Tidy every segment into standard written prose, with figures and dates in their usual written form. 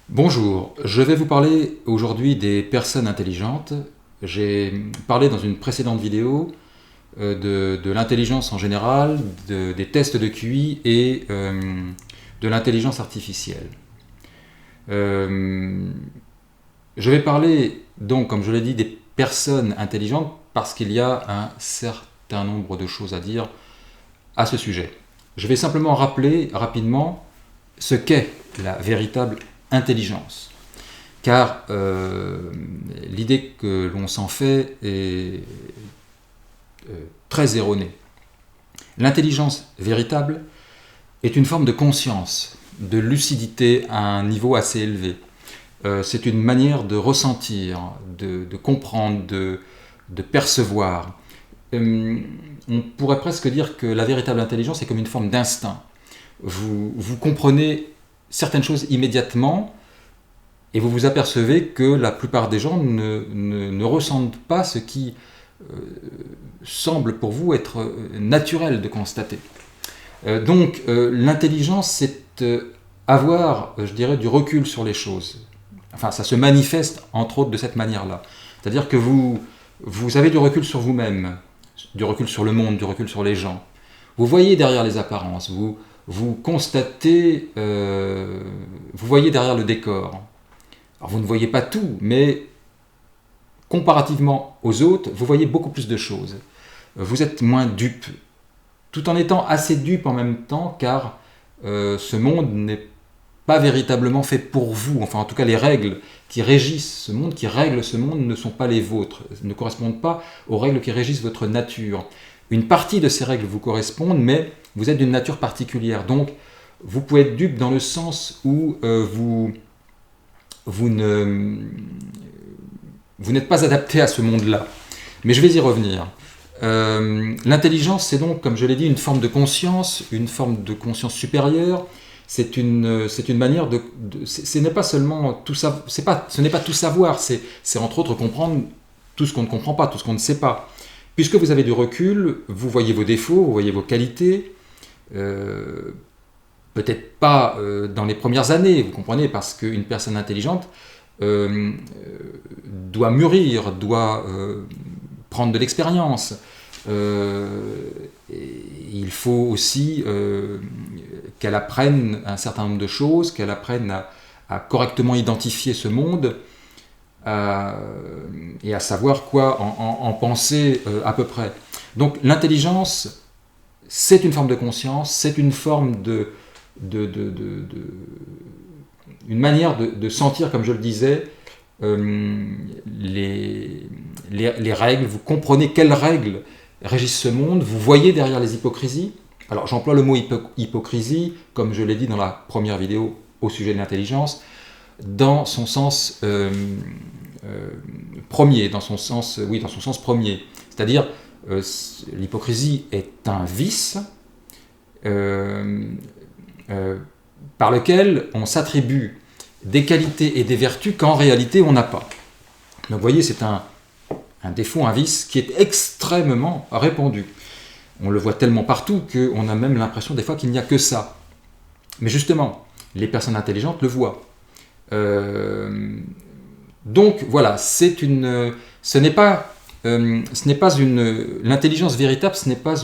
Bonjour, je vais vous parler aujourd'hui des personnes intelligentes. J'ai parlé dans une précédente vidéo de l'intelligence en général, des tests de QI et de l'intelligence artificielle. Je vais parler donc, comme je l'ai dit, des personnes intelligentes parce qu'il y a un certain nombre de choses à dire à ce sujet. Je vais simplement rappeler rapidement ce qu'est la véritable intelligence. Car l'idée que l'on s'en fait est très erronée. L'intelligence véritable est une forme de conscience, de lucidité à un niveau assez élevé. C'est une manière de ressentir, de comprendre, de percevoir. On pourrait presque dire que la véritable intelligence est comme une forme d'instinct. Vous comprenez certaines choses immédiatement et vous vous apercevez que la plupart des gens ne ressentent pas ce qui semble pour vous être naturel de constater. Donc l'intelligence, c'est avoir, je dirais, du recul sur les choses. Enfin, ça se manifeste entre autres de cette manière-là. C'est-à-dire que vous avez du recul sur vous-même, du recul sur le monde, du recul sur les gens. Vous voyez derrière les apparences, vous constatez, vous voyez derrière le décor. Alors vous ne voyez pas tout, mais comparativement aux autres, vous voyez beaucoup plus de choses. Vous êtes moins dupe, tout en étant assez dupe en même temps, car ce monde n'est pas véritablement fait pour vous. Enfin, en tout cas, les règles qui régissent ce monde, qui règlent ce monde, ne sont pas les vôtres, ne correspondent pas aux règles qui régissent votre nature. Une partie de ces règles vous correspondent, mais vous êtes d'une nature particulière. Donc, vous pouvez être dupe dans le sens où vous n'êtes pas adapté à ce monde-là. Mais je vais y revenir. L'intelligence, c'est donc, comme je l'ai dit, une forme de conscience supérieure. C'est une manière ce n'est pas seulement tout ça, ce n'est pas tout savoir, c'est entre autres comprendre tout ce qu'on ne comprend pas, tout ce qu'on ne sait pas. Puisque vous avez du recul, vous voyez vos défauts, vous voyez vos qualités, peut-être pas dans les premières années, vous comprenez, parce qu'une personne intelligente doit mûrir, doit prendre de l'expérience. Il faut aussi qu'elle apprenne un certain nombre de choses, qu'elle apprenne à correctement identifier ce monde et à savoir quoi en penser à peu près. Donc l'intelligence, c'est une forme de conscience, c'est une forme une manière de sentir, comme je le disais, les règles. Vous comprenez quelles règles régissent ce monde, vous voyez derrière les hypocrisies. Alors j'emploie le mot hypocrisie, comme je l'ai dit dans la première vidéo au sujet de l'intelligence, dans son sens premier, dans son sens premier. C'est-à-dire, l'hypocrisie est un vice par lequel on s'attribue des qualités et des vertus qu'en réalité on n'a pas. Donc vous voyez, c'est un défaut, un vice qui est extrêmement répandu. On le voit tellement partout qu'on a même l'impression des fois qu'il n'y a que ça. Mais justement, les personnes intelligentes le voient. Donc voilà, l'intelligence véritable, ce n'est pas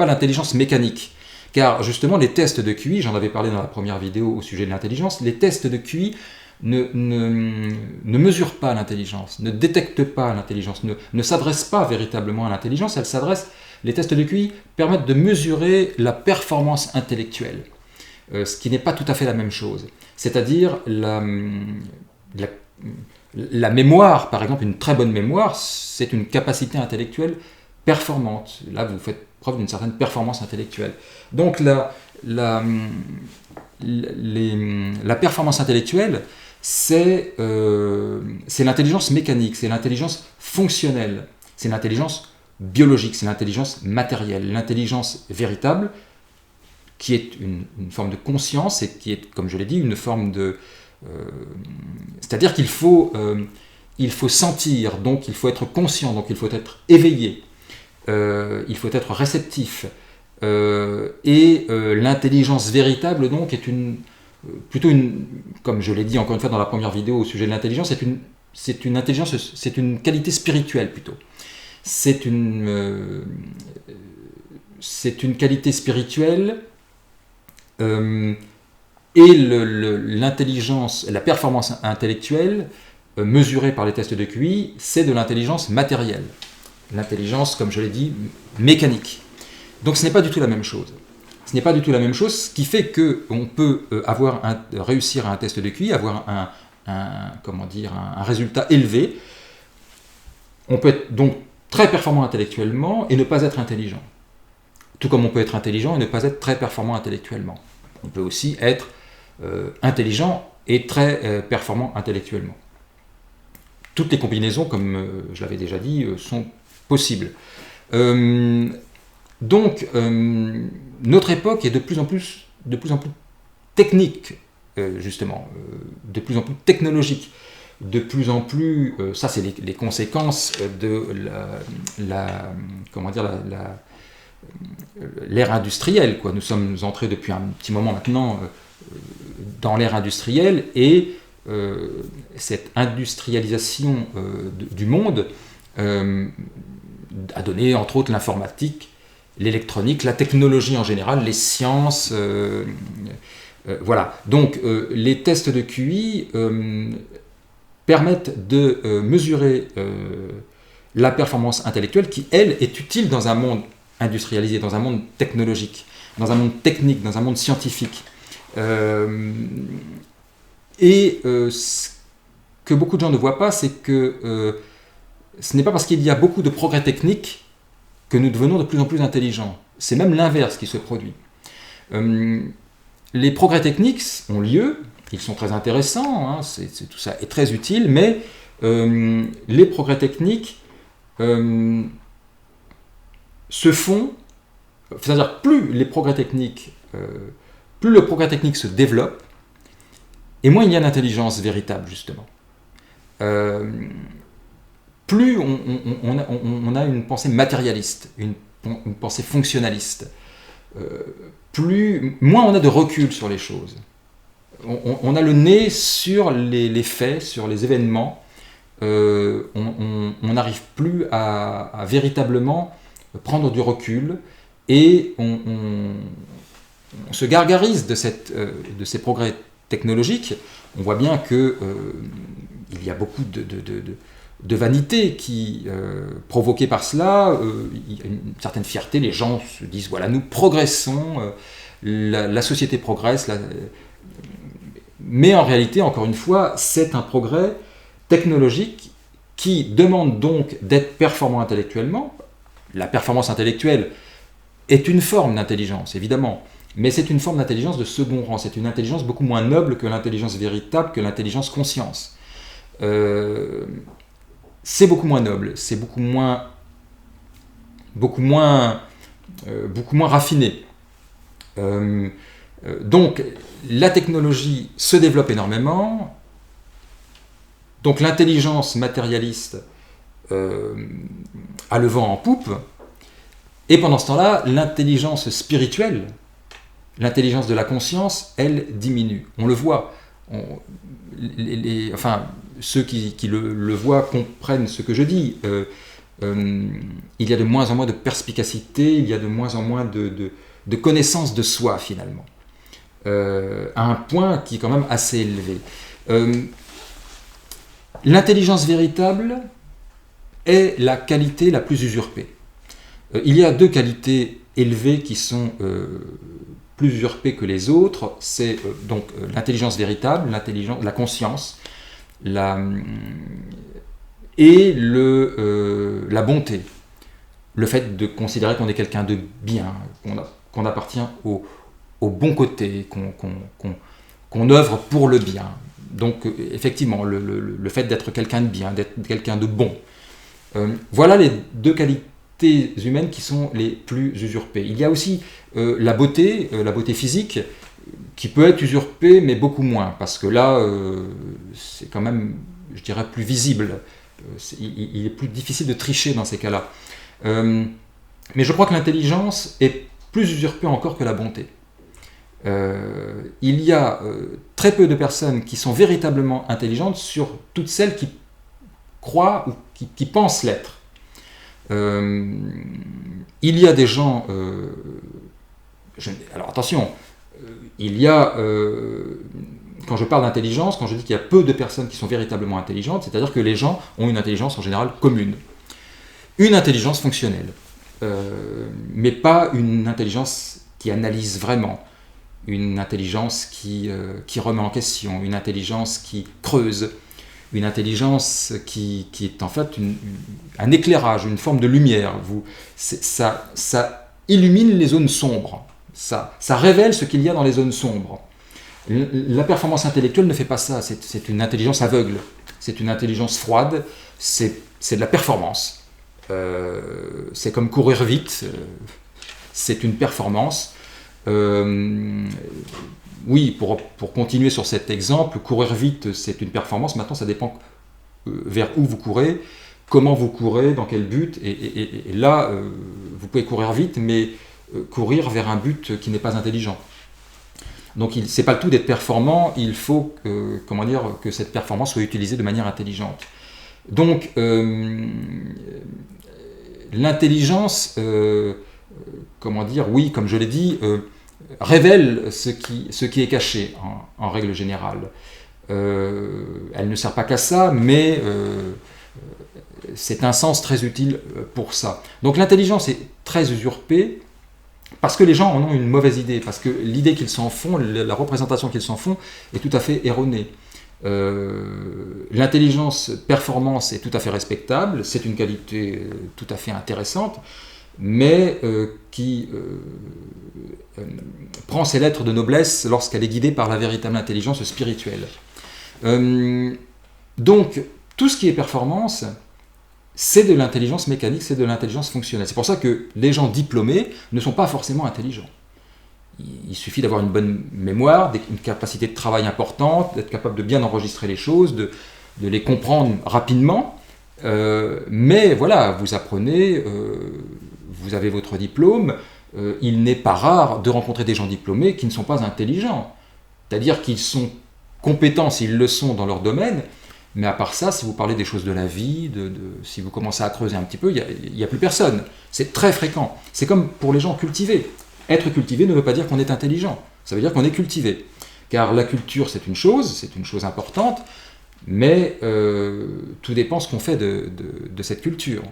l'intelligence mécanique. Car justement, les tests de QI, j'en avais parlé dans la première vidéo au sujet de l'intelligence, les tests de QI ne mesurent pas l'intelligence, ne détectent pas l'intelligence, ne s'adressent pas véritablement à l'intelligence. Les tests de QI permettent de mesurer la performance intellectuelle, ce qui n'est pas tout à fait la même chose. C'est-à-dire la mémoire, par exemple, une très bonne mémoire, c'est une capacité intellectuelle performante. Là, vous faites preuve d'une certaine performance intellectuelle. Donc la performance intellectuelle, c'est l'intelligence mécanique, c'est l'intelligence fonctionnelle, c'est l'intelligence biologique, c'est l'intelligence matérielle. L'intelligence véritable, qui est une forme de conscience et qui est, comme je l'ai dit, une forme de... c'est-à-dire qu'il faut sentir, donc il faut être conscient, donc il faut être éveillé, il faut être réceptif. Et l'intelligence véritable, donc, est une plutôt comme je l'ai dit encore une fois dans la première vidéo au sujet de l'intelligence, c'est une intelligence, c'est une qualité spirituelle plutôt. C'est une qualité spirituelle et l'intelligence, la performance intellectuelle mesurée par les tests de QI, c'est de l'intelligence matérielle. L'intelligence, comme je l'ai dit, mécanique. Donc ce n'est pas du tout la même chose. Ce n'est pas du tout la même chose, ce qui fait qu'on peut réussir à un test de QI, avoir un résultat élevé. On peut être donc très performant intellectuellement et ne pas être intelligent. Tout comme on peut être intelligent et ne pas être très performant intellectuellement. On peut aussi être intelligent et très performant intellectuellement. Toutes les combinaisons, comme je l'avais déjà dit, sont possibles. Donc, notre époque est de plus en plus technique, justement, de plus en plus technologique, de plus en plus, ça c'est les conséquences de l'ère industrielle, quoi. Nous sommes entrés depuis un petit moment maintenant dans l'ère industrielle et cette industrialisation du monde a donné entre autres l'informatique, l'électronique, la technologie en général, les sciences. Voilà. Donc les tests de QI permettent de mesurer la performance intellectuelle qui, elle, est utile dans un monde industrialisé, dans un monde technologique, dans un monde technique, dans un monde scientifique. Ce que beaucoup de gens ne voient pas, c'est que ce n'est pas parce qu'il y a beaucoup de progrès techniques que nous devenons de plus en plus intelligents. C'est même l'inverse qui se produit. Les progrès techniques ont lieu, ils sont très intéressants, hein, tout ça est très utile, mais les progrès techniques se font, c'est-à-dire plus le progrès technique se développe, et moins il y a d'intelligence véritable, justement. Plus on a une pensée matérialiste, une pensée fonctionnaliste, moins on a de recul sur les choses. On a le nez sur les faits, sur les événements. On n'arrive plus à véritablement prendre du recul et on se gargarise de ces progrès technologiques. On voit bien qu'il y a beaucoup de vanité qui, provoquée par cela, il y a une certaine fierté, les gens se disent voilà, nous progressons, la société progresse, mais en réalité, encore une fois, c'est un progrès technologique qui demande donc d'être performant intellectuellement. La performance intellectuelle est une forme d'intelligence, évidemment, mais c'est une forme d'intelligence de second rang, c'est une intelligence beaucoup moins noble que l'intelligence véritable, que l'intelligence conscience. C'est beaucoup moins noble, c'est beaucoup moins raffiné. Donc la technologie se développe énormément, donc l'intelligence matérialiste a le vent en poupe, et pendant ce temps-là, l'intelligence spirituelle, l'intelligence de la conscience, elle diminue. On le voit. Ceux qui le voient comprennent ce que je dis. Il y a de moins en moins de perspicacité, il y a de moins en moins de connaissance de soi, finalement. À un point qui est quand même assez élevé. L'intelligence véritable est la qualité la plus usurpée. Il y a deux qualités élevées qui sont plus usurpées que les autres. C'est donc l'intelligence véritable, la conscience, et la bonté. Le fait de considérer qu'on est quelqu'un de bien, qu'on appartient au bon côté, qu'on œuvre pour le bien. Donc effectivement, le fait d'être quelqu'un de bien, d'être quelqu'un de bon. Voilà les deux qualités humaines qui sont les plus usurpées. Il y a aussi la beauté physique, qui peut être usurpée, mais beaucoup moins, parce que là, c'est quand même, je dirais, plus visible. Il est plus difficile de tricher dans ces cas-là. Mais je crois que l'intelligence est plus usurpée encore que la bonté. Il y a très peu de personnes qui sont véritablement intelligentes sur toutes celles qui croient ou qui pensent l'être. Il y a des gens... alors attention, il y a... quand je parle d'intelligence, quand je dis qu'il y a peu de personnes qui sont véritablement intelligentes, c'est-à-dire que les gens ont une intelligence en général commune. Une intelligence fonctionnelle, mais pas une intelligence qui analyse vraiment, une intelligence qui remet en question, une intelligence qui creuse, une intelligence qui est en fait un éclairage, une forme de lumière. Ça illumine les zones sombres, ça révèle ce qu'il y a dans les zones sombres. La performance intellectuelle ne fait pas ça, c'est une intelligence aveugle, c'est une intelligence froide, c'est de la performance. C'est comme courir vite, c'est une performance. Oui, pour continuer sur cet exemple, courir vite, c'est une performance. Maintenant, ça dépend vers où vous courez, comment vous courez, dans quel but. Et là, vous pouvez courir vite, mais courir vers un but qui n'est pas intelligent. Donc, ce n'est pas le tout d'être performant, il faut que cette performance soit utilisée de manière intelligente. Donc, l'intelligence, oui, comme je l'ai dit, révèle ce qui est caché, en règle générale. Elle ne sert pas qu'à ça, mais c'est un sens très utile pour ça. Donc l'intelligence est très usurpée, parce que les gens en ont une mauvaise idée, parce que l'idée qu'ils s'en font, la représentation qu'ils s'en font, est tout à fait erronée. L'intelligence performance est tout à fait respectable, c'est une qualité tout à fait intéressante, mais qui prend ses lettres de noblesse lorsqu'elle est guidée par la véritable intelligence spirituelle. Donc, tout ce qui est performance, c'est de l'intelligence mécanique, c'est de l'intelligence fonctionnelle. C'est pour ça que les gens diplômés ne sont pas forcément intelligents. Il suffit d'avoir une bonne mémoire, une capacité de travail importante, d'être capable de bien enregistrer les choses, de les comprendre rapidement. Mais voilà, vous apprenez, vous avez votre diplôme. Il n'est pas rare de rencontrer des gens diplômés qui ne sont pas intelligents. C'est-à-dire qu'ils sont compétents s'ils le sont dans leur domaine, mais à part ça, si vous parlez des choses de la vie, si vous commencez à creuser un petit peu, il n'y a plus personne. C'est très fréquent. C'est comme pour les gens cultivés. Être cultivé ne veut pas dire qu'on est intelligent, ça veut dire qu'on est cultivé. Car la culture, c'est une chose importante, mais tout dépend ce qu'on fait de cette culture.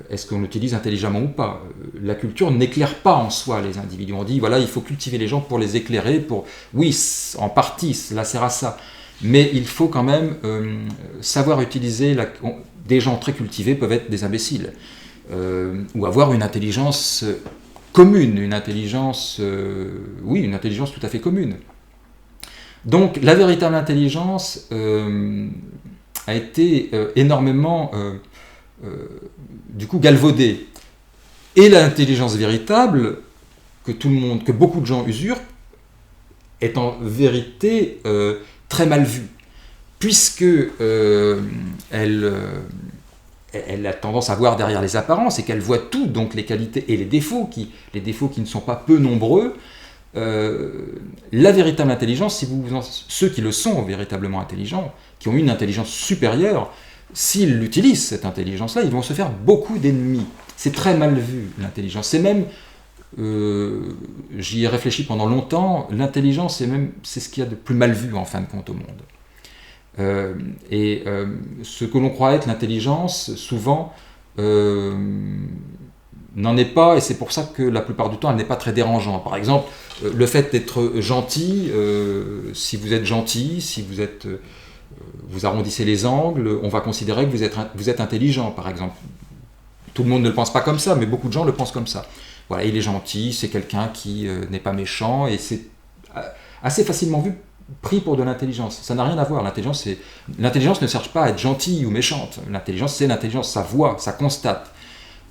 Est-ce qu'on l'utilise intelligemment ou pas? La culture n'éclaire pas en soi les individus. On dit, voilà, il faut cultiver les gens pour les éclairer, oui, en partie, cela sert à ça. Mais il faut quand même savoir utiliser... Des gens très cultivés peuvent être des imbéciles, ou avoir une intelligence commune, une intelligence tout à fait commune. Donc la véritable intelligence a été énormément galvaudée. Et l'intelligence véritable, que beaucoup de gens usurpent, est en vérité très mal vue, puisque elle a tendance à voir derrière les apparences et qu'elle voit tout, donc les qualités et les défauts qui ne sont pas peu nombreux. La véritable intelligence, ceux qui le sont véritablement intelligents, qui ont une intelligence supérieure, s'ils l'utilisent, cette intelligence-là, ils vont se faire beaucoup d'ennemis. C'est très mal vu, l'intelligence. C'est même, j'y ai réfléchi pendant longtemps, l'intelligence, c'est ce qu'il y a de plus mal vu, en fin de compte, au monde. Ce que l'on croit être l'intelligence, souvent, n'en est pas, et c'est pour ça que la plupart du temps, elle n'est pas très dérangeante. Par exemple, le fait d'être gentil, si vous êtes gentil, si vous arrondissez les angles, on va considérer que vous êtes intelligent, par exemple. Tout le monde ne le pense pas comme ça, mais beaucoup de gens le pensent comme ça. Voilà, il est gentil, c'est quelqu'un qui n'est pas méchant, et c'est assez facilement pris pour de l'intelligence. Ça n'a rien à voir. L'intelligence ne cherche pas à être gentille ou méchante. L'intelligence, c'est l'intelligence, ça voit, ça constate,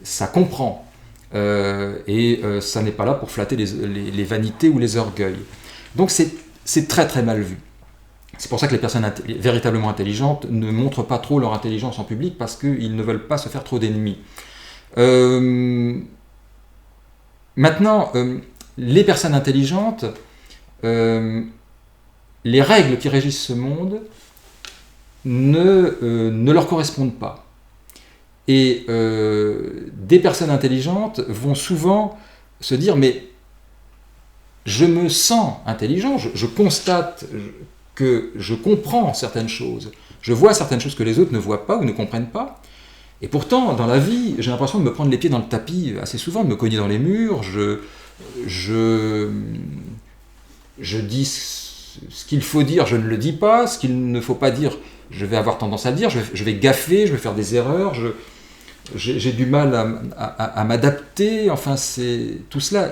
ça comprend. Ça n'est pas là pour flatter les vanités ou les orgueils. Donc c'est très très mal vu. C'est pour ça que les personnes véritablement intelligentes ne montrent pas trop leur intelligence en public, parce qu'ils ne veulent pas se faire trop d'ennemis. Maintenant, les personnes intelligentes les règles qui régissent ce monde ne leur correspondent pas. Et des personnes intelligentes vont souvent se dire, mais je me sens intelligent, je constate que je comprends certaines choses, je vois certaines choses que les autres ne voient pas ou ne comprennent pas, et pourtant, dans la vie, j'ai l'impression de me prendre les pieds dans le tapis assez souvent, de me cogner dans les murs, je dis ce qu'il faut dire, je ne le dis pas, ce qu'il ne faut pas dire, je vais avoir tendance à le dire, je vais gaffer, je vais faire des erreurs, j'ai du mal à m'adapter, enfin tout cela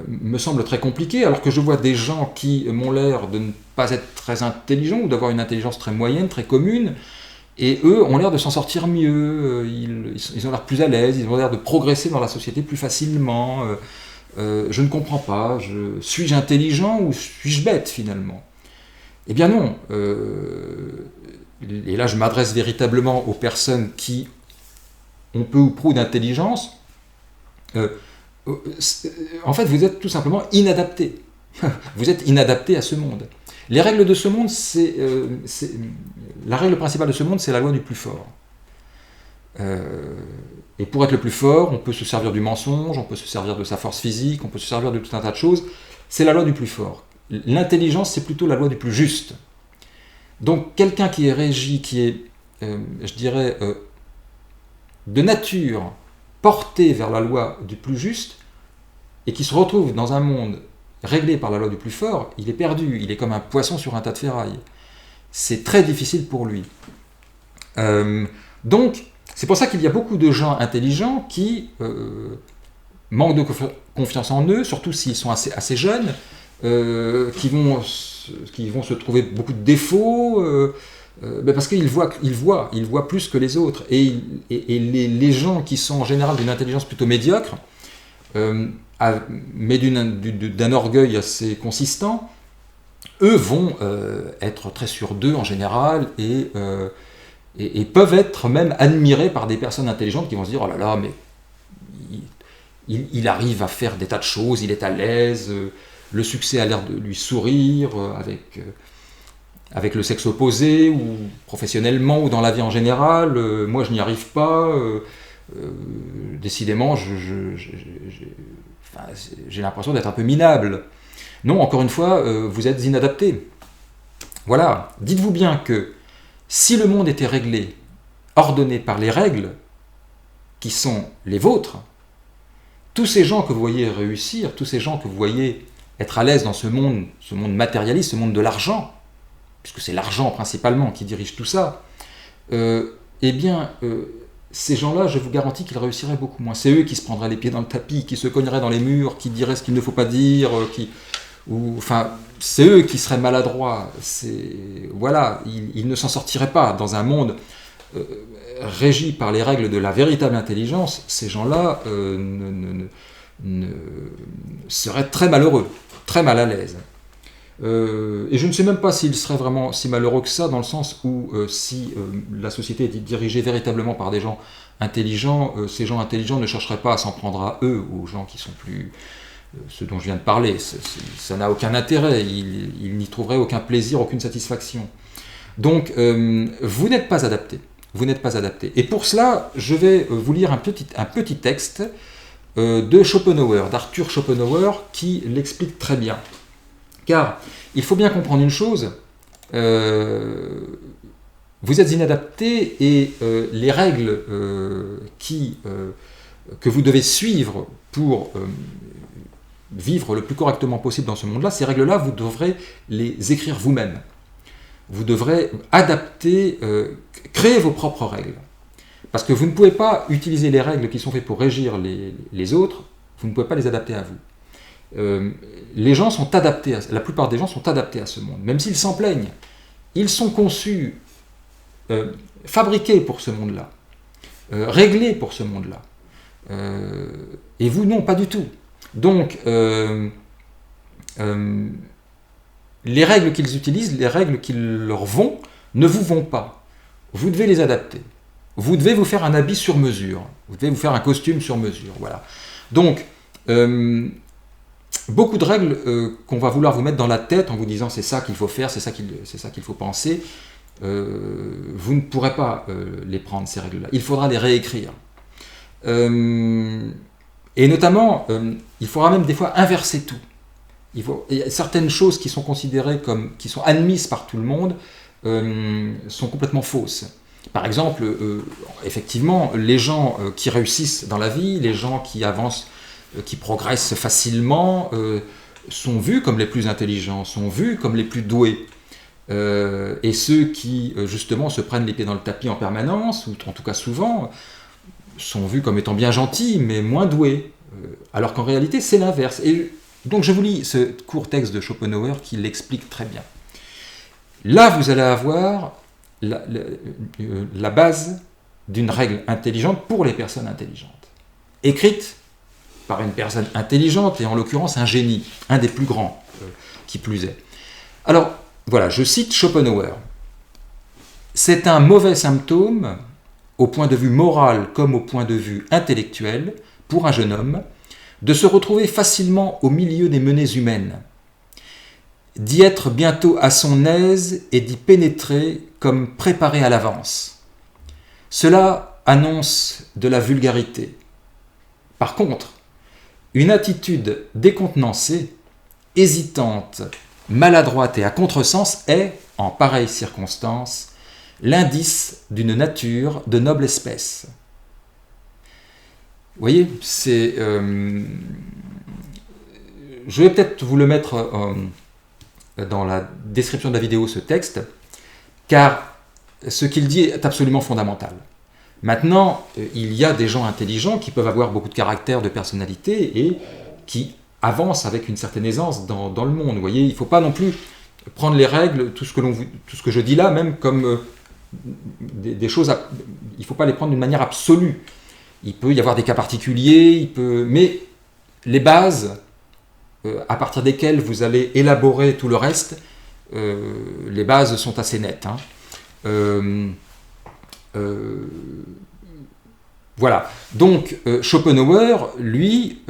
me semble très compliqué, alors que je vois des gens qui m'ont l'air de ne pas être très intelligents ou d'avoir une intelligence très moyenne, très commune, et eux ont l'air de s'en sortir mieux, ils ont l'air plus à l'aise, ils ont l'air de progresser dans la société plus facilement. Je ne comprends pas, suis-je intelligent ou suis-je bête finalement? Eh bien non. Et là je m'adresse véritablement aux personnes qui ont peu ou prou d'intelligence. En fait, vous êtes tout simplement inadapté. Vous êtes inadapté à ce monde. Les règles de ce monde, la règle principale de ce monde, c'est la loi du plus fort. Et pour être le plus fort, on peut se servir du mensonge, on peut se servir de sa force physique, on peut se servir de tout un tas de choses. C'est la loi du plus fort. L'intelligence, c'est plutôt la loi du plus juste. Donc, quelqu'un qui est régi, qui est, je dirais, de nature porté vers la loi du plus juste, et qui se retrouve dans un monde réglé par la loi du plus fort, il est perdu, il est comme un poisson sur un tas de ferraille. C'est très difficile pour lui. Donc, c'est pour ça qu'il y a beaucoup de gens intelligents qui manquent de confiance en eux, surtout s'ils sont assez jeunes, qui vont se trouver beaucoup de défauts, parce qu'ils voient plus que les autres. Et les gens qui sont en général d'une intelligence plutôt médiocre, mais d'un orgueil assez consistant, eux vont être très sûrs d'eux en général et peuvent être même admirés par des personnes intelligentes qui vont se dire « Oh là là, mais il arrive à faire des tas de choses, il est à l'aise, le succès a l'air de lui sourire avec le sexe opposé, ou professionnellement, ou dans la vie en géral, moi je n'y arrive pas, décidément j'ai l'impression d'être un peu minable. » Non, encore une fois, vous êtes inadapté. Voilà, dites-vous bien que si le monde était réglé, ordonné par les règles qui sont les vôtres, tous ces gens que vous voyez réussir, tous ces gens que vous voyez être à l'aise dans ce monde matérialiste, ce monde de l'argent, puisque c'est l'argent principalement qui dirige tout ça, ces gens-là, je vous garantis qu'ils réussiraient beaucoup moins. C'est eux qui se prendraient les pieds dans le tapis, qui se cogneraient dans les murs, qui diraient ce qu'il ne faut pas dire, c'est eux qui seraient maladroits. Voilà, ils ne s'en sortiraient pas dans un monde régi par les règles de la véritable intelligence. Ces gens-là seraient très malheureux, très mal à l'aise. Et je ne sais même pas s'ils seraient vraiment si malheureux que ça, dans le sens où si la société est dirigée véritablement par des gens intelligents, ces gens intelligents ne chercheraient pas à s'en prendre à eux, aux gens qui sont plus... ceux dont je viens de parler. Ça n'a aucun intérêt, ils n'y trouveraient aucun plaisir, aucune satisfaction. Donc, vous n'êtes pas adapté. Vous n'êtes pas adapté. Et pour cela, je vais vous lire un petit texte de Schopenhauer, d'Arthur Schopenhauer, qui l'explique très bien. Car il faut bien comprendre une chose, vous êtes inadapté et les règles que vous devez suivre pour vivre le plus correctement possible dans ce monde-là, ces règles-là, vous devrez les écrire vous-même. Vous devrez adapter, créer vos propres règles. Parce que vous ne pouvez pas utiliser les règles qui sont faites pour régir les autres, vous ne pouvez pas les adapter à vous. Les gens sont adaptés, la plupart des gens sont adaptés à ce monde, même s'ils s'en plaignent. Ils sont conçus, fabriqués pour ce monde-là, réglés pour ce monde-là. Et vous, non, pas du tout. Donc, les règles qu'ils utilisent, les règles qui leur vont, ne vous vont pas. Vous devez les adapter. Vous devez vous faire un habit sur mesure. Vous devez vous faire un costume sur mesure. Voilà. Donc, beaucoup de règles qu'on va vouloir vous mettre dans la tête en vous disant c'est ça qu'il faut faire, c'est ça qu'il faut penser, vous ne pourrez pas les prendre, ces règles-là. Il faudra les réécrire. Et notamment, il faudra même des fois inverser tout. Il y a certaines choses qui sont considérées comme, qui sont admises par tout le monde, sont complètement fausses. Par exemple, effectivement, les gens qui réussissent dans la vie, les gens qui avancent, qui progressent facilement, sont vus comme les plus intelligents, sont vus comme les plus doués. Et ceux qui, justement, se prennent les pieds dans le tapis en permanence, ou en tout cas souvent, sont vus comme étant bien gentils, mais moins doués. Alors qu'en réalité, c'est l'inverse. Et donc, je vous lis ce court texte de Schopenhauer qui l'explique très bien. Là, vous allez avoir la base d'une règle intelligente pour les personnes intelligentes, écrite par une personne intelligente, et en l'occurrence un génie, un des plus grands, qui plus est. Alors, voilà, je cite Schopenhauer. « C'est un mauvais symptôme, au point de vue moral comme au point de vue intellectuel, pour un jeune homme, de se retrouver facilement au milieu des menées humaines, d'y être bientôt à son aise et d'y pénétrer comme préparé à l'avance. Cela annonce de la vulgarité. Par contre, une attitude décontenancée, hésitante, maladroite et à contresens est, en pareille circonstance, l'indice d'une nature de noble espèce. » Vous voyez, c'est... je vais peut-être vous le mettre dans la description de la vidéo, ce texte, car ce qu'il dit est absolument fondamental. Maintenant, il y a des gens intelligents qui peuvent avoir beaucoup de caractère, de personnalité, et qui avancent avec une certaine aisance dans le monde. Vous voyez, il ne faut pas non plus prendre les règles, tout ce que je dis là, même comme des choses... Il ne faut pas les prendre d'une manière absolue. Il peut y avoir des cas particuliers, mais les bases, à partir desquelles vous allez élaborer tout le reste, les bases sont assez nettes. Voilà. Donc, Schopenhauer, lui,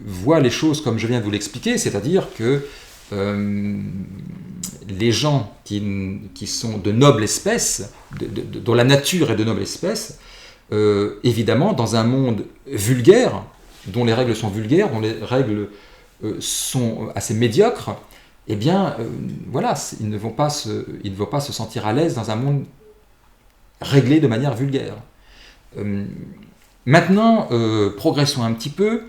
voit les choses comme je viens de vous l'expliquer, c'est-à-dire que les gens qui sont de noble espèce, dont la nature est de noble espèce, évidemment, dans un monde vulgaire, dont les règles sont vulgaires, dont les règles sont assez médiocres, eh bien, voilà, ils ne vont pas se sentir à l'aise dans un monde réglé de manière vulgaire. Maintenant, progressons un petit peu.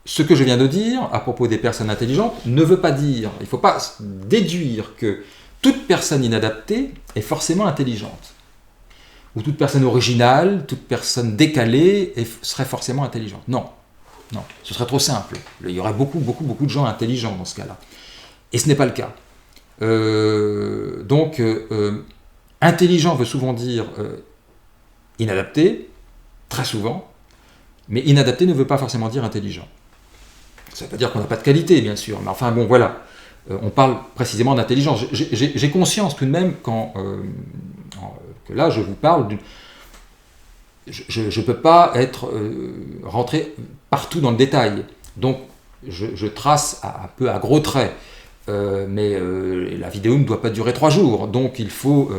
Ce que je viens de dire à propos des personnes intelligentes ne veut pas dire, il ne faut pas déduire que toute personne inadaptée est forcément intelligente. Ou toute personne originale, toute personne décalée serait forcément intelligente. Non, non, ce serait trop simple. Il y aurait beaucoup de gens intelligents dans ce cas-là. Et ce n'est pas le cas. Donc, intelligent veut souvent dire inadapté, très souvent, mais inadapté ne veut pas forcément dire intelligent. Ça ne veut pas dire qu'on n'a pas de qualité, bien sûr, mais enfin bon, voilà. On parle précisément d'intelligence. J'ai conscience tout de même que là, je vous parle d'une... Je ne peux pas rentrer partout dans le détail. Donc, je trace un peu à gros traits. Mais la vidéo ne doit pas durer 3 jours. Donc, il faut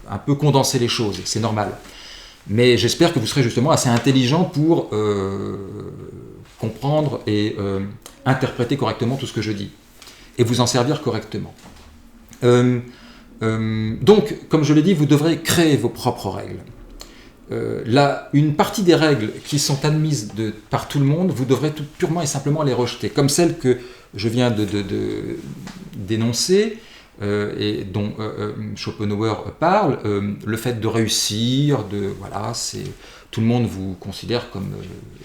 un peu condenser les choses. C'est normal. Mais j'espère que vous serez justement assez intelligent pour comprendre et interpréter correctement tout ce que je dis. Et vous en servir correctement. Donc, comme je l'ai dit, vous devrez créer vos propres règles. Une partie des règles qui sont admises par tout le monde, vous devrez purement et simplement les rejeter, comme celles que je viens d'énoncer et dont Schopenhauer parle. Le fait de réussir, voilà, tout le monde vous considère comme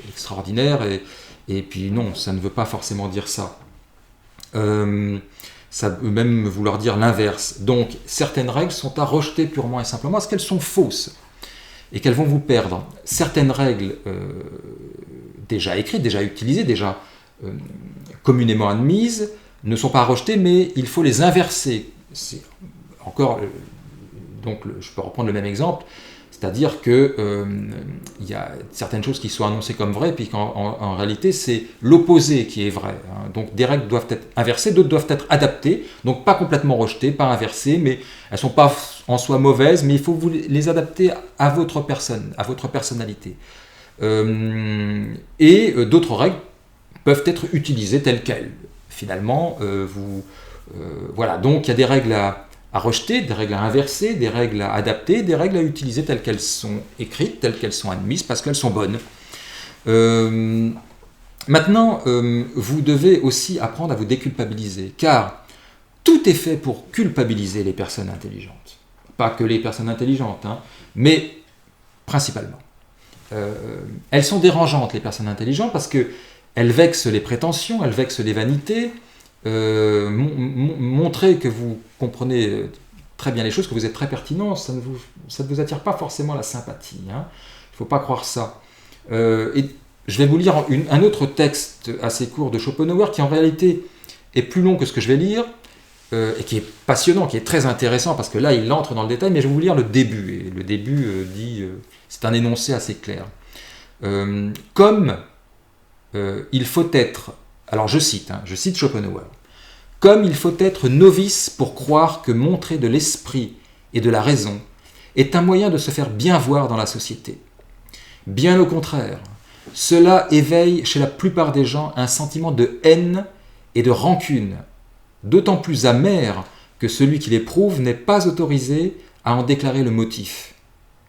extraordinaire, et puis non, ça ne veut pas forcément dire ça. Ça peut même vouloir dire l'inverse. Donc, certaines règles sont à rejeter purement et simplement parce qu'elles sont fausses et qu'elles vont vous perdre. Certaines règles déjà écrites, déjà utilisées, déjà communément admises, ne sont pas à rejeter, mais il faut les inverser. Donc, je peux reprendre le même exemple. C'est-à-dire que il y a certaines choses qui sont annoncées comme vraies, puis qu'en réalité, c'est l'opposé qui est vrai. Hein. Donc des règles doivent être inversées, d'autres doivent être adaptées, donc pas complètement rejetées, pas inversées, mais elles ne sont pas en soi mauvaises, mais il faut vous les adapter à votre personne, à votre personnalité. D'autres règles peuvent être utilisées telles quelles. Finalement, voilà. Donc il y a des règles à rejeter, des règles à inverser, des règles à adapter, des règles à utiliser telles qu'elles sont écrites, telles qu'elles sont admises, parce qu'elles sont bonnes. Maintenant, vous devez aussi apprendre à vous déculpabiliser, car tout est fait pour culpabiliser les personnes intelligentes. Pas que les personnes intelligentes, hein, mais principalement. Elles sont dérangeantes, les personnes intelligentes, parce qu'elles vexent les prétentions, elles vexent les vanités, montrer que vous comprenez très bien les choses, que vous êtes très pertinent, ça ne vous attire pas forcément la sympathie. Hein. Il ne faut pas croire ça. Et je vais vous lire un autre texte assez court de Schopenhauer qui en réalité est plus long que ce que je vais lire, et qui est passionnant, qui est très intéressant, parce que là il entre dans le détail, mais je vais vous lire le début. Et le début dit, c'est un énoncé assez clair. Comme il faut être, alors je cite Schopenhauer, comme il faut être novice pour croire que montrer de l'esprit et de la raison est un moyen de se faire bien voir dans la société. Bien au contraire, cela éveille chez la plupart des gens un sentiment de haine et de rancune, d'autant plus amer que celui qui l'éprouve n'est pas autorisé à en déclarer le motif.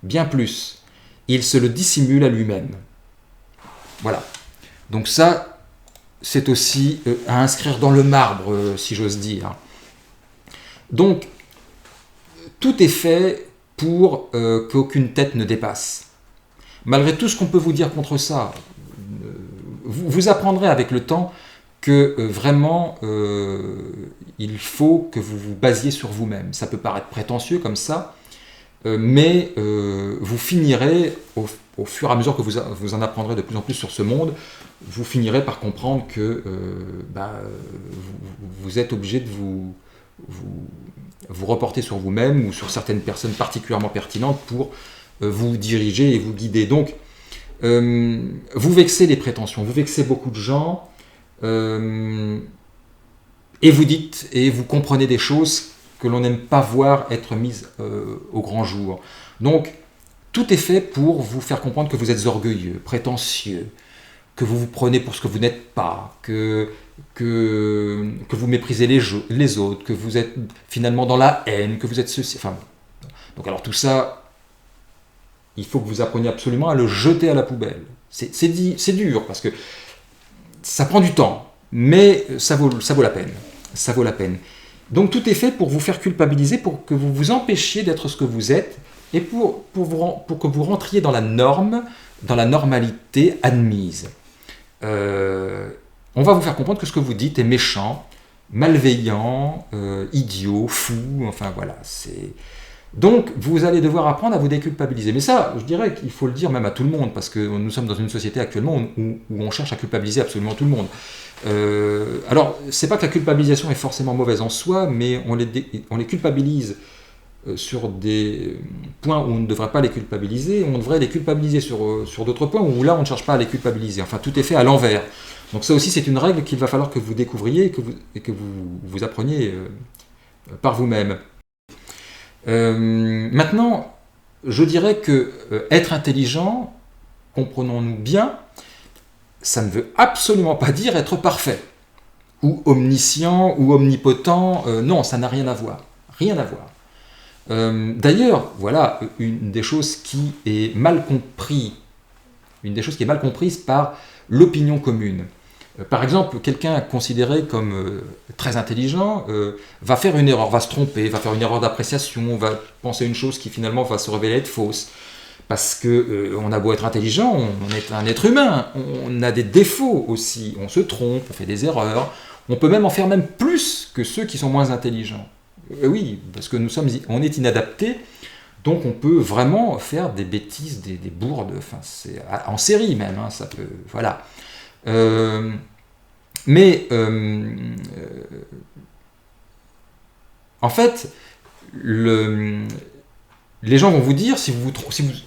Bien plus, il se le dissimule à lui-même. Voilà. Donc ça, c'est aussi à inscrire dans le marbre, si j'ose dire. Donc, tout est fait pour qu'aucune tête ne dépasse. Malgré tout ce qu'on peut vous dire contre ça, vous apprendrez avec le temps que vraiment, il faut que vous vous basiez sur vous-même. Ça peut paraître prétentieux comme ça, mais vous finirez, au fur et à mesure que vous en apprendrez de plus en plus sur ce monde, vous finirez par comprendre que vous êtes obligé de vous reporter sur vous-même ou sur certaines personnes particulièrement pertinentes pour vous diriger et vous guider. Donc, vous vexez les prétentions, vous vexez beaucoup de gens, et vous dites et vous comprenez des choses que l'on n'aime pas voir être mises au grand jour. Donc, tout est fait pour vous faire comprendre que vous êtes orgueilleux, prétentieux, que vous vous prenez pour ce que vous n'êtes pas, que vous méprisez les autres, que vous êtes finalement dans la haine, que vous êtes ceci. Enfin, donc alors tout ça, il faut que vous appreniez absolument à le jeter à la poubelle. C'est dur, parce que ça prend du temps, mais ça vaut la peine. Ça vaut la peine. Donc tout est fait pour vous faire culpabiliser, pour que vous vous empêchiez d'être ce que vous êtes, et pour que vous rentriez dans la norme, dans la normalité admise. On va vous faire comprendre que ce que vous dites est méchant, malveillant, idiot, fou, enfin voilà, c'est... Donc, vous allez devoir apprendre à vous déculpabiliser. Mais ça, je dirais qu'il faut le dire même à tout le monde, parce que nous sommes dans une société actuellement où on cherche à culpabiliser absolument tout le monde. Alors, c'est pas que la culpabilisation est forcément mauvaise en soi, mais on les culpabilise sur des points où on ne devrait pas les culpabiliser, on devrait les culpabiliser sur d'autres points où là, on ne cherche pas à les culpabiliser. Enfin, tout est fait à l'envers. Donc ça aussi, c'est une règle qu'il va falloir que vous découvriez et que vous appreniez par vous-même. Maintenant, je dirais que être intelligent, comprenons-nous bien, ça ne veut absolument pas dire être parfait, ou omniscient, ou omnipotent. Non, ça n'a rien à voir. Rien à voir. D'ailleurs, voilà une des choses qui est mal comprise par l'opinion commune. Par exemple, quelqu'un considéré comme très intelligent va faire une erreur, va se tromper, va faire une erreur d'appréciation, va penser une chose qui finalement va se révéler être fausse. Parce qu'on a beau être intelligent, on est un être humain, on a des défauts aussi, on se trompe, on fait des erreurs, on peut même en faire même plus que ceux qui sont moins intelligents. Oui, parce que on est inadaptés, donc on peut vraiment faire des bêtises, des bourdes, enfin, c'est en série même, hein, ça peut, voilà. En fait, les gens vont vous dire, si vous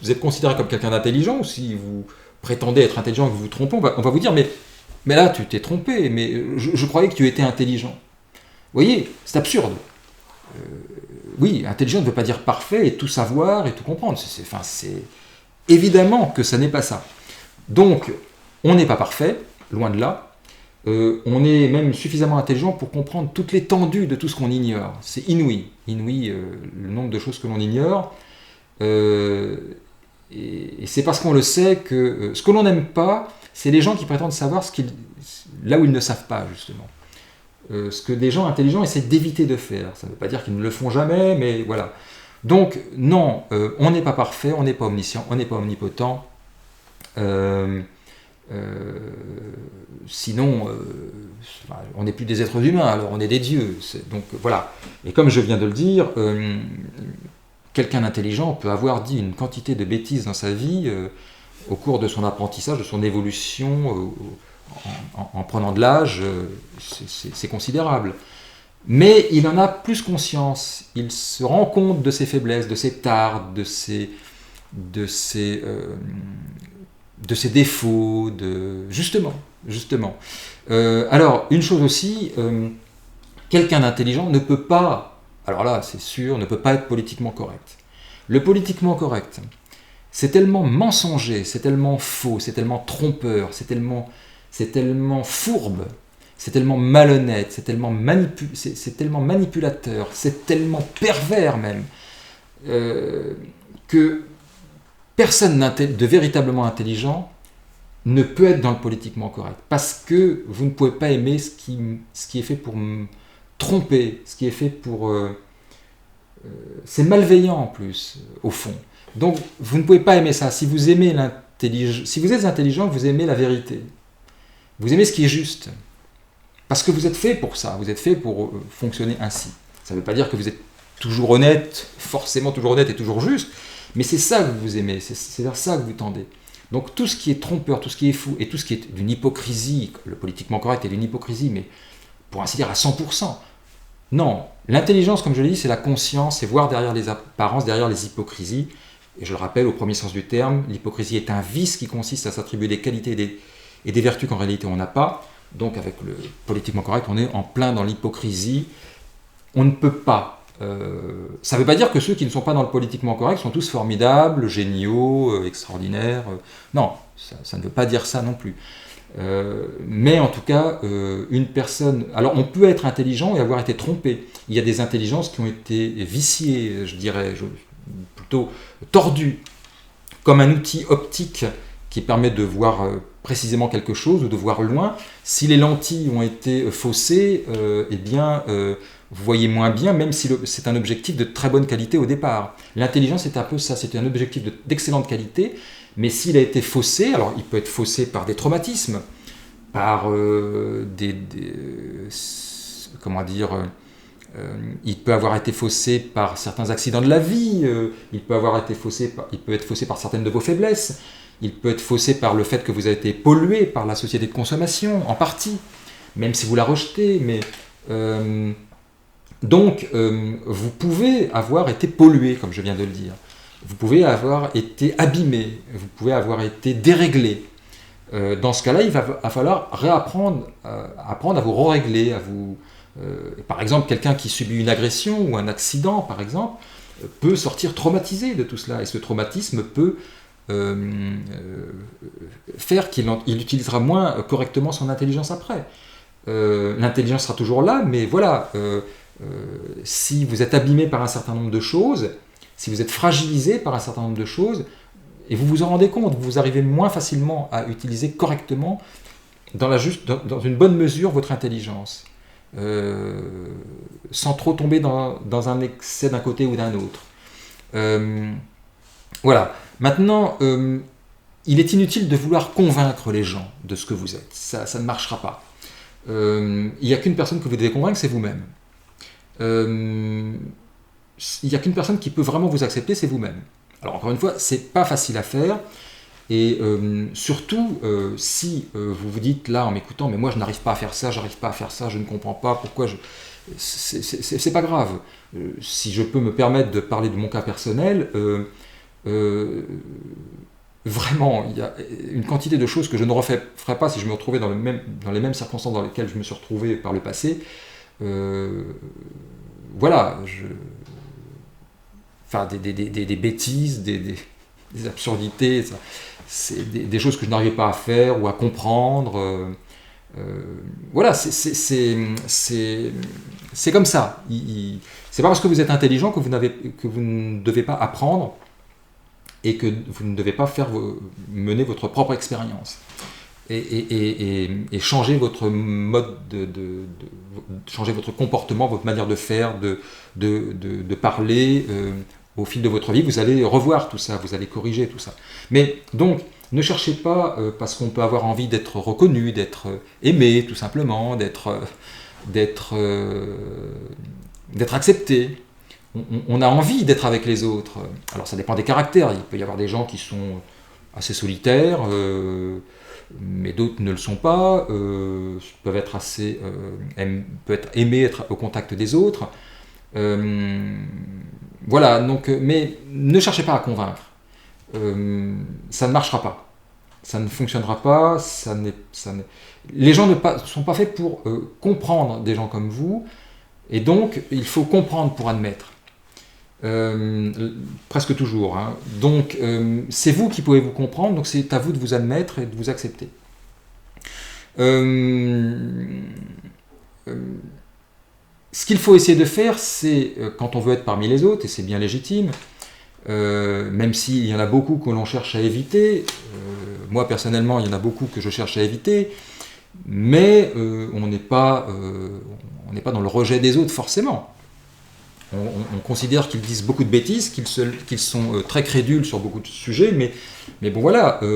êtes considéré comme quelqu'un d'intelligent, ou si vous prétendez être intelligent et que vous vous trompez, on va vous dire, mais là, tu t'es trompé, mais je croyais que tu étais intelligent. Vous voyez, c'est absurde. Oui, intelligent ne veut pas dire parfait et tout savoir et tout comprendre. C'est évidemment que ça n'est pas ça. Donc, on n'est pas parfait, loin de là. On est même suffisamment intelligent pour comprendre toute l'étendue de tout ce qu'on ignore. C'est inouï, le nombre de choses que l'on ignore. Et c'est parce qu'on le sait que ce que l'on n'aime pas, c'est les gens qui prétendent savoir là où ils ne savent pas, justement. Ce que des gens intelligents essaient d'éviter de faire. Ça ne veut pas dire qu'ils ne le font jamais, mais voilà. Donc, non, on n'est pas parfait, on n'est pas omniscient, on n'est pas omnipotent. Sinon, on n'est plus des êtres humains, alors on est des dieux. Donc voilà. Et comme je viens de le dire, quelqu'un d'intelligent peut avoir dit une quantité de bêtises dans sa vie au cours de son apprentissage, de son évolution, en prenant de l'âge, c'est considérable. Mais il en a plus conscience, il se rend compte de ses faiblesses, de ses tares, de ses défauts, justement. Alors, une chose aussi, quelqu'un d'intelligent ne peut pas, alors là c'est sûr, ne peut pas être politiquement correct. Le politiquement correct, c'est tellement mensonger, c'est tellement faux, c'est tellement trompeur, c'est tellement fourbe, c'est tellement malhonnête, c'est tellement manipulateur, c'est tellement pervers même, que personne de véritablement intelligent ne peut être dans le politiquement correct. Parce que vous ne pouvez pas aimer ce qui est fait pour me tromper, ce qui est fait pour... c'est malveillant en plus, au fond. Donc vous ne pouvez pas aimer ça. Si vous aimez si vous êtes intelligent, vous aimez la vérité. Vous aimez ce qui est juste. Parce que vous êtes fait pour ça, vous êtes fait pour fonctionner ainsi. Ça ne veut pas dire que vous êtes toujours honnête, forcément toujours honnête et toujours juste, mais c'est ça que vous aimez, c'est vers ça que vous tendez. Donc tout ce qui est trompeur, tout ce qui est fou, et tout ce qui est d'une hypocrisie, le politiquement correct est d'une hypocrisie, mais pour ainsi dire à 100%. Non, l'intelligence, comme je l'ai dit, c'est la conscience, c'est voir derrière les apparences, derrière les hypocrisies. Et je le rappelle, au premier sens du terme, l'hypocrisie est un vice qui consiste à s'attribuer des qualités et des vertus qu'en réalité on n'a pas. Donc avec le politiquement correct, on est en plein dans l'hypocrisie. On ne peut pas. Ça ne veut pas dire que ceux qui ne sont pas dans le politiquement correct sont tous formidables, géniaux, extraordinaires. Non, ça ne veut pas dire ça non plus. Mais en tout cas, une personne... Alors on peut être intelligent et avoir été trompé. Il y a des intelligences qui ont été viciées, je dirais, plutôt tordues, comme un outil optique qui permet de voir précisément quelque chose ou de voir loin. Si les lentilles ont été faussées, eh bien... vous voyez moins bien, même si c'est un objectif de très bonne qualité au départ. L'intelligence, c'est un peu ça, c'est un objectif d'excellente qualité, mais s'il a été faussé, alors il peut être faussé par des traumatismes, par il peut avoir été faussé par certains accidents de la vie, il peut être faussé par certaines de vos faiblesses, il peut être faussé par le fait que vous avez été pollué par la société de consommation, en partie, même si vous la rejetez, mais... Donc, vous pouvez avoir été pollué, comme je viens de le dire. Vous pouvez avoir été abîmé, vous pouvez avoir été déréglé. Dans ce cas-là, il va falloir apprendre à vous régler, par exemple, quelqu'un qui subit une agression ou un accident, par exemple, peut sortir traumatisé de tout cela. Et ce traumatisme peut faire qu'il utilisera moins correctement son intelligence après. L'intelligence sera toujours là, mais voilà... si vous êtes abîmé par un certain nombre de choses, si vous êtes fragilisé par un certain nombre de choses, et vous vous en rendez compte, vous arrivez moins facilement à utiliser correctement, dans une bonne mesure, votre intelligence, sans trop tomber dans un excès d'un côté ou d'un autre. Voilà. Maintenant, il est inutile de vouloir convaincre les gens de ce que vous êtes. Ça ne marchera pas. Il n'y a qu'une personne que vous devez convaincre, c'est vous-même. Il n'y a qu'une personne qui peut vraiment vous accepter, c'est vous-même. Alors encore une fois, c'est pas facile à faire, et surtout si vous vous dites là en m'écoutant, mais moi je n'arrive pas à faire ça, je ne comprends pas pourquoi c'est pas grave. Si je peux me permettre de parler de mon cas personnel, vraiment, il y a une quantité de choses que je ne referais pas si je me retrouvais dans les mêmes circonstances dans lesquelles je me suis retrouvé par le passé. Voilà, enfin, des bêtises, des absurdités, c'est des choses que je n'arrivais pas à faire ou à comprendre. Voilà, c'est comme ça. C'est pas parce que vous êtes intelligent que vous ne devez pas apprendre et que vous ne devez pas mener votre propre expérience et changer votre mode changer votre comportement, votre manière de faire, de parler au fil de votre vie. Vous allez revoir tout ça, vous allez corriger tout ça. Mais donc, ne cherchez pas, parce qu'on peut avoir envie d'être reconnu, d'être aimé, tout simplement, d'être accepté. On a envie d'être avec les autres. Alors ça dépend des caractères. Il peut y avoir des gens qui sont assez solitaires, mais d'autres ne le sont pas, peuvent être peut être aimés, être au contact des autres. Voilà, donc, mais ne cherchez pas à convaincre. Ça ne marchera pas. Ça ne fonctionnera pas. Les gens ne sont pas faits pour comprendre des gens comme vous, et donc il faut comprendre pour admettre. Presque toujours. Hein. Donc c'est vous qui pouvez vous comprendre, donc c'est à vous de vous admettre et de vous accepter. Ce qu'il faut essayer de faire, c'est, quand on veut être parmi les autres, et c'est bien légitime, même s'il y en a beaucoup que l'on cherche à éviter, moi personnellement il y en a beaucoup que je cherche à éviter, mais on n'est pas dans le rejet des autres forcément. On considère qu'ils disent beaucoup de bêtises, qu'ils sont très crédules sur beaucoup de sujets, mais bon voilà, on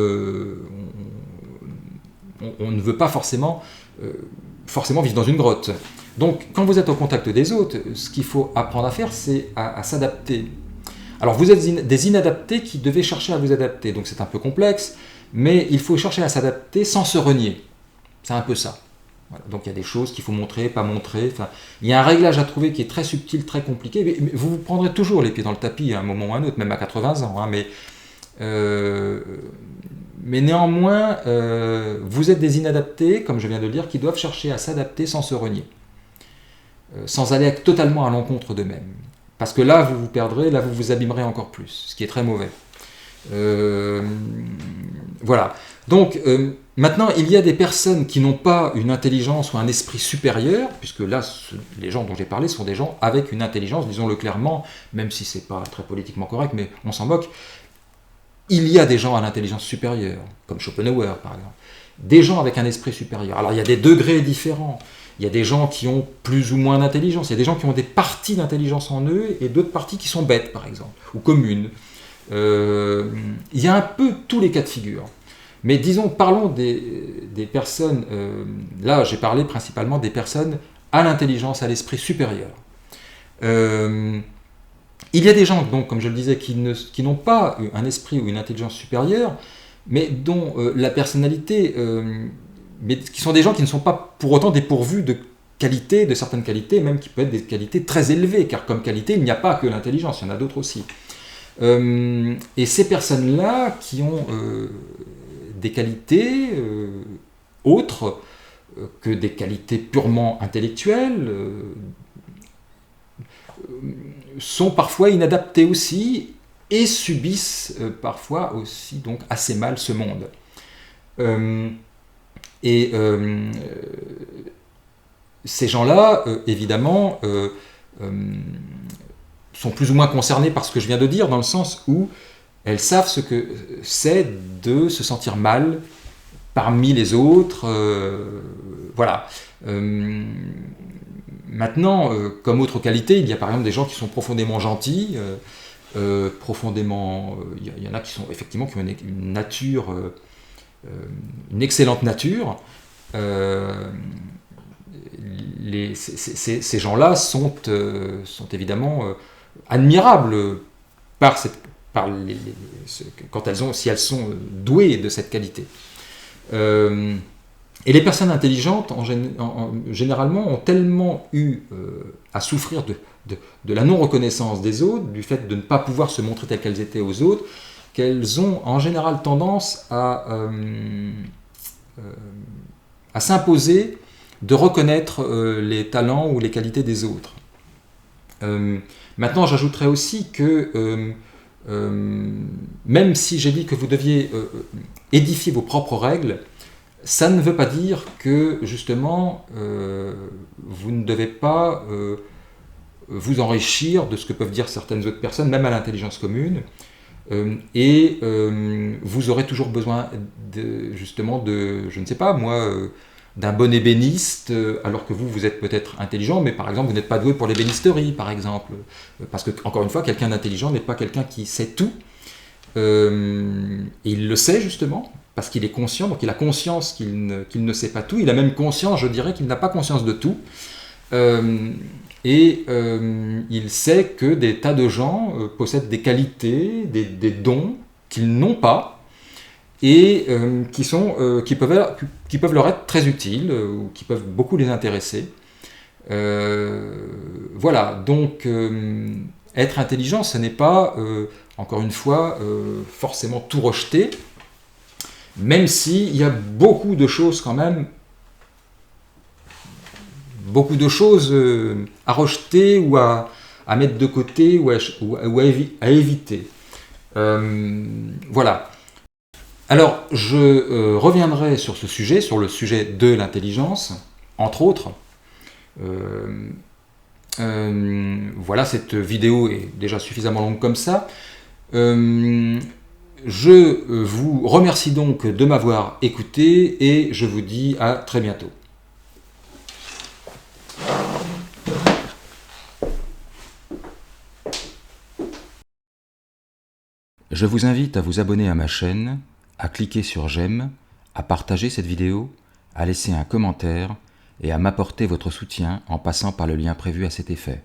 ne veut pas forcément vivre dans une grotte. Donc quand vous êtes au contact des autres, ce qu'il faut apprendre à faire, c'est à s'adapter. Alors vous êtes des inadaptés qui devez chercher à vous adapter, donc c'est un peu complexe, mais il faut chercher à s'adapter sans se renier. C'est un peu ça. Voilà. Donc il y a des choses qu'il faut montrer, pas montrer. Enfin, il y a un réglage à trouver qui est très subtil, très compliqué. Mais vous vous prendrez toujours les pieds dans le tapis à un moment ou à un autre, même à 80 ans. Hein, mais néanmoins, vous êtes des inadaptés, comme je viens de le dire, qui doivent chercher à s'adapter sans se renier, sans aller totalement à l'encontre d'eux-mêmes. Parce que là, vous vous perdrez, là, vous vous abîmerez encore plus, ce qui est très mauvais. Voilà. Donc, maintenant, il y a des personnes qui n'ont pas une intelligence ou un esprit supérieur, puisque là, les gens dont j'ai parlé sont des gens avec une intelligence, disons-le clairement, même si c'est pas très politiquement correct, mais on s'en moque. Il y a des gens à l'intelligence supérieure, comme Schopenhauer, par exemple. Des gens avec un esprit supérieur. Alors, il y a des degrés différents. Il y a des gens qui ont plus ou moins d'intelligence. Il y a des gens qui ont des parties d'intelligence en eux et d'autres parties qui sont bêtes, par exemple, ou communes. Il y a un peu tous les cas de figure. Mais disons, parlons des personnes, là j'ai parlé principalement des personnes à l'intelligence, à l'esprit supérieur. Il y a des gens, donc, comme je le disais, qui n'ont pas un esprit ou une intelligence supérieure, mais dont la personnalité, mais qui sont des gens qui ne sont pas pour autant dépourvus de qualités, de certaines qualités, même qui peuvent être des qualités très élevées, car comme qualité, il n'y a pas que l'intelligence, il y en a d'autres aussi. Et ces personnes-là qui ont des qualités autres que des qualités purement intellectuelles sont parfois inadaptées aussi et subissent parfois aussi donc assez mal ce monde. Ces gens-là, évidemment, sont plus ou moins concernés par ce que je viens de dire, dans le sens où elles savent ce que c'est de se sentir mal parmi les autres. Voilà. Maintenant, comme autre qualité, il y a par exemple des gens qui sont profondément gentils, profondément... Il y en a qui sont effectivement qui ont une nature, une excellente nature. Ces gens-là sont évidemment admirables si elles sont douées de cette qualité. Et les personnes intelligentes, généralement, ont tellement eu à souffrir de la non-reconnaissance des autres, du fait de ne pas pouvoir se montrer telles qu'elles étaient aux autres, qu'elles ont en général tendance à s'imposer de reconnaître les talents ou les qualités des autres. Maintenant, j'ajouterais aussi que même si j'ai dit que vous deviez édifier vos propres règles, ça ne veut pas dire que justement vous ne devez pas vous enrichir de ce que peuvent dire certaines autres personnes, même à l'intelligence commune, et vous aurez toujours besoin justement je ne sais pas moi, d'un bon ébéniste, alors que vous êtes peut-être intelligent, mais par exemple vous n'êtes pas doué pour l'ébénisterie, par exemple, parce que encore une fois, quelqu'un d'intelligent n'est pas quelqu'un qui sait tout, et il le sait justement, parce qu'il est conscient, donc il a conscience qu'il ne sait pas tout, il a même conscience, je dirais, qu'il n'a pas conscience de tout, et il sait que des tas de gens possèdent des qualités, des dons qu'ils n'ont pas, et qui peuvent leur être très utiles, ou qui peuvent beaucoup les intéresser. Voilà, donc être intelligent, ce n'est pas, encore une fois, forcément tout rejeter, même s'il y a beaucoup de choses quand même, beaucoup de choses à rejeter ou à mettre de côté ou à éviter. Voilà. Alors, je reviendrai sur ce sujet, sur le sujet de l'intelligence, entre autres. Voilà, cette vidéo est déjà suffisamment longue comme ça. Je vous remercie donc de m'avoir écouté et je vous dis à très bientôt. Je vous invite à vous abonner à ma chaîne, à cliquer sur j'aime, à partager cette vidéo, à laisser un commentaire et à m'apporter votre soutien en passant par le lien prévu à cet effet.